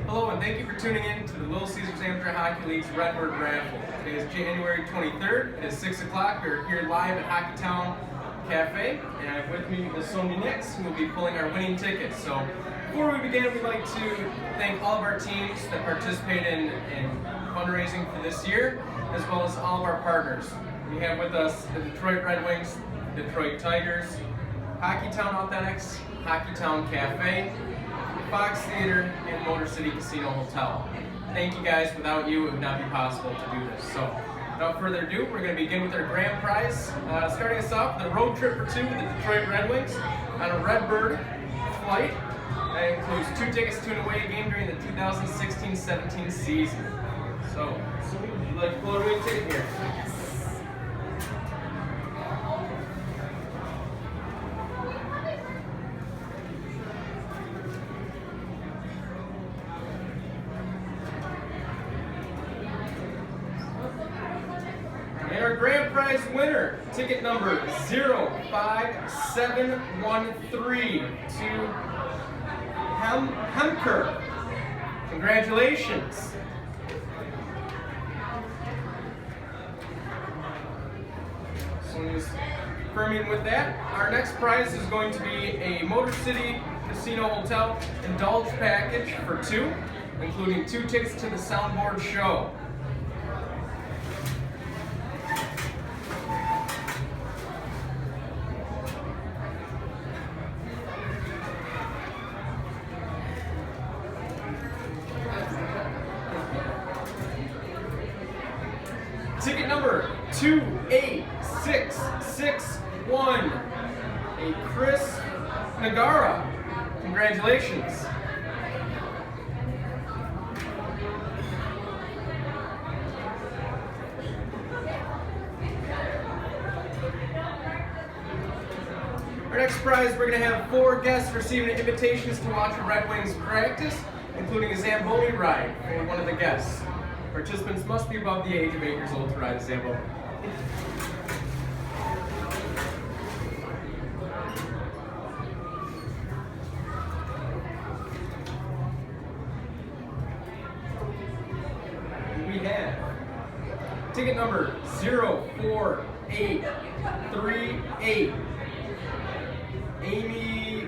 Hello and thank you for tuning in to the Little Caesars Amateur Hockey League's Redbird Raffle. Today is January 23rd. It is 6 o'clock. We're here live at Hockeytown Cafe, and with me is Sonia Nix, who will be pulling our winning tickets. So before we begin, we'd like to thank all of our teams that participated in fundraising for this year, as well as all of our partners. We have with us the Detroit Red Wings, Detroit Tigers, Hockeytown Authentics, Hockeytown Cafe, Fox Theater, and Motor City Casino Hotel. Thank you guys. Without you, it would not be possible to do this. So, without further ado, we're going to begin with our grand prize. Starting us off, the road trip for two with the Detroit Red Wings on a Redbird flight. That includes 2 tickets to an away game during the 2016-17 season. So, would you like to pull a away ticket here? And our grand prize winner, ticket number 05713 to Hemker. Congratulations. Sonia's confirming with that. Our next prize is going to be a Motor City Casino Hotel Indulge package for 2, including 2 tickets to the Soundboard Show. Ticket number 28661, a Chris Nagara. Congratulations. Our next prize, we're going to have 4 guests receiving invitations to watch a Red Wings practice, including a Zamboni ride for one of the guests. Participants must be above the age of 8 years old to ride a Zamboni. We have ticket number 04838, Amy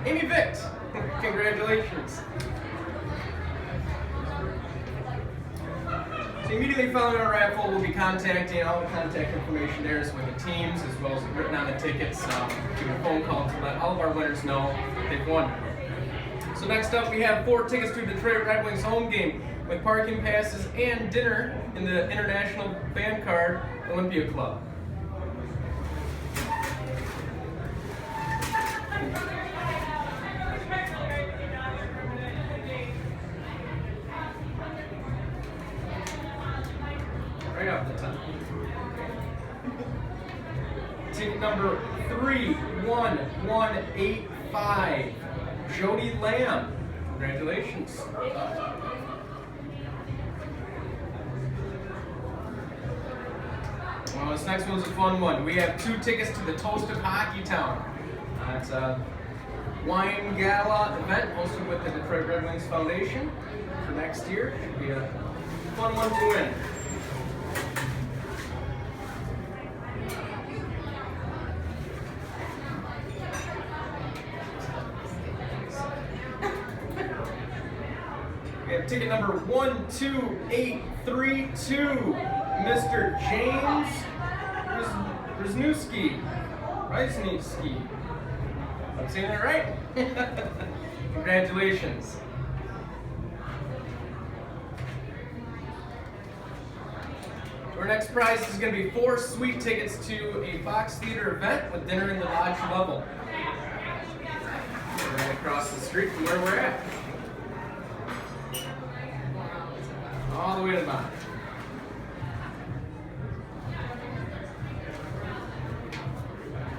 Amy Vict. Congratulations. So immediately following our raffle, we'll be contacting all the contact information there is with the teams, as well as written on the tickets. Give a phone call to let all of our winners know they've won. So next up, we have 4 tickets to the Detroit Red Wings home game with parking passes and dinner in the International Fan Card Olympia Club. Right off the top. Ticket number 31185, Jody Lamb. Congratulations. Well, this next one's a fun one. We have 2 tickets to the Toast of Hockeytown. It's a wine gala event hosted with the Detroit Red Wings Foundation for next year. Should be a fun one to win. We have ticket number 12832, Mr. James Rizniewski. I'm saying that right? Congratulations. Our next prize is going to be 4 suite tickets to a Fox Theater event with dinner in the lodge level. Right across the street from where we're at. All the way to the bottom.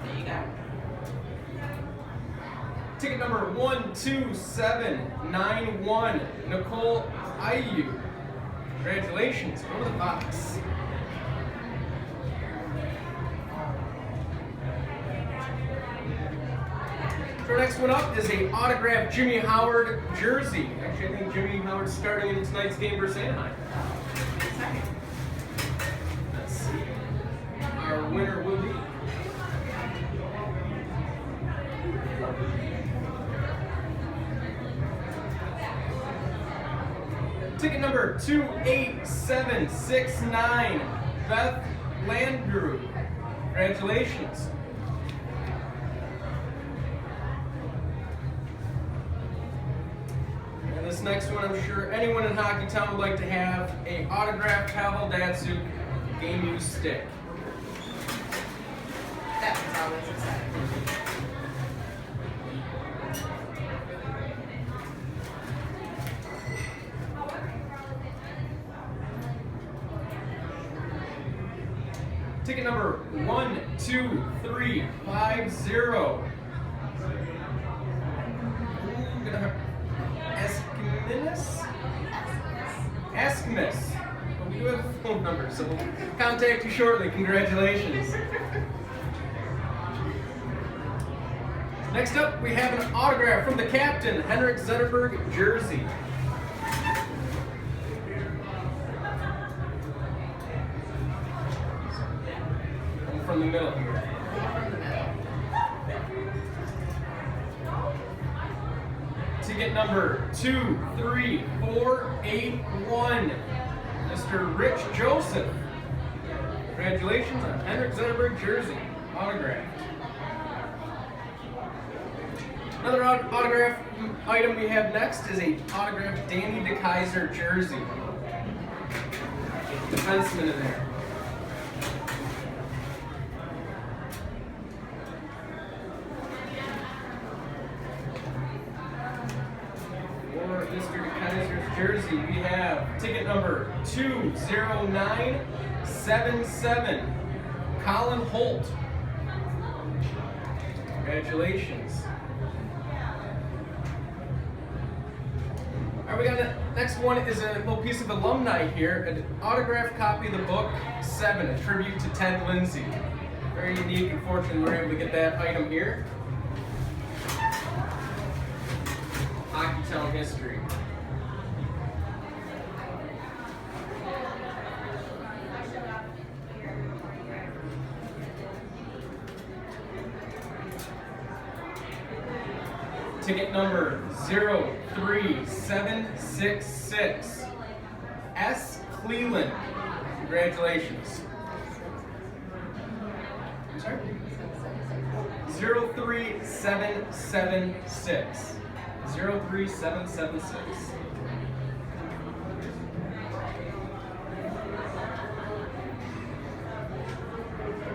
There you go. Ticket number 12791, Nicole Ayu. Congratulations, go to the box. So our next one up is a autographed Jimmy Howard jersey. Actually, I think Jimmy Howard's starting in tonight's game versus Anaheim. Let's see. Our winner will be ticket number 28769, Beth Landguru. Congratulations. And this next one, I'm sure anyone in Hockeytown would like to have a autographed Pavel Datsyuk game use stick. That was always exciting. Ticket number 12350. Eskimiss. But we do have a phone number, so we'll contact you shortly. Congratulations. Next up, we have an autograph from the captain, Henrik Zetterberg jersey. From the middle here. Ticket number 23481, Mr. Rich Joseph. Congratulations on Henrik Zetterberg jersey, autographed. Another autograph item we have next is a autographed Danny DeKeyser jersey. Defenseman in there. For Mr. DeKeyser's jersey, we have ticket number 20977, Colin Holt. Congratulations. All right, we got the next one is a little piece of alumni here, an autographed copy of the book 7, a tribute to Ted Lindsay. Very unique and fortunate we were able to get that item here. Hockeytown history. Ticket number 03766, S. Cleveland. Congratulations. I'm sorry? 03776. 03776.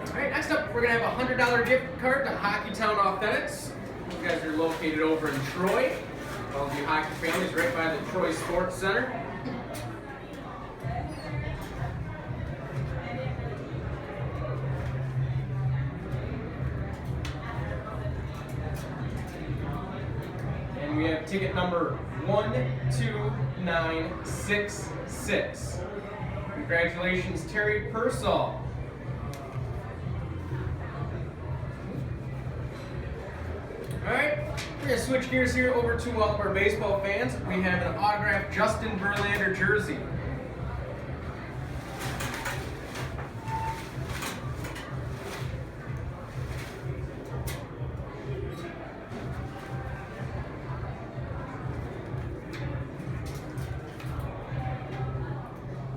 Alright, next up we're going to have a $100 gift card to Hockeytown Authentics. You guys are located over in Troy. All of you hockey families right by the Troy Sports Center. And we have ticket number 12966. Congratulations, Terry Pearsall. Alright, we're going to switch gears here over to all of our baseball fans. We have an autographed Justin Verlander jersey.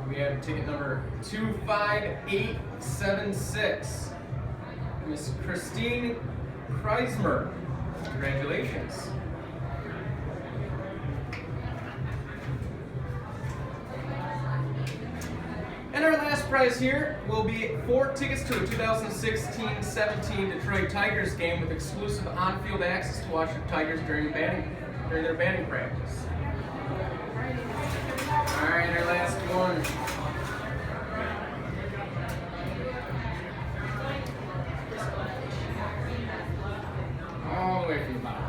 We have ticket number 25876, Miss Christine Kreismer. Congratulations. And our last prize here will be 4 tickets to a 2016-17 Detroit Tigers game with exclusive on-field access to watch the Tigers during their batting practice. All right, our last one. All the way from the bottom.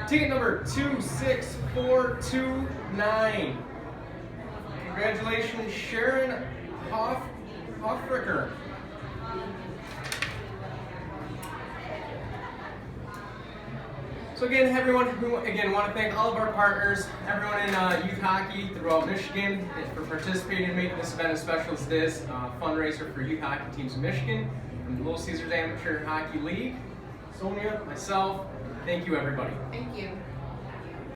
Ticket number 26429. Congratulations, Sharon Hoffricker. So again, everyone, we want to thank all of our partners, everyone in youth hockey throughout Michigan for participating and making this event as special as this fundraiser for youth hockey teams in Michigan from the Little Caesars Amateur Hockey League. Sonia, myself, thank you everybody. Thank you.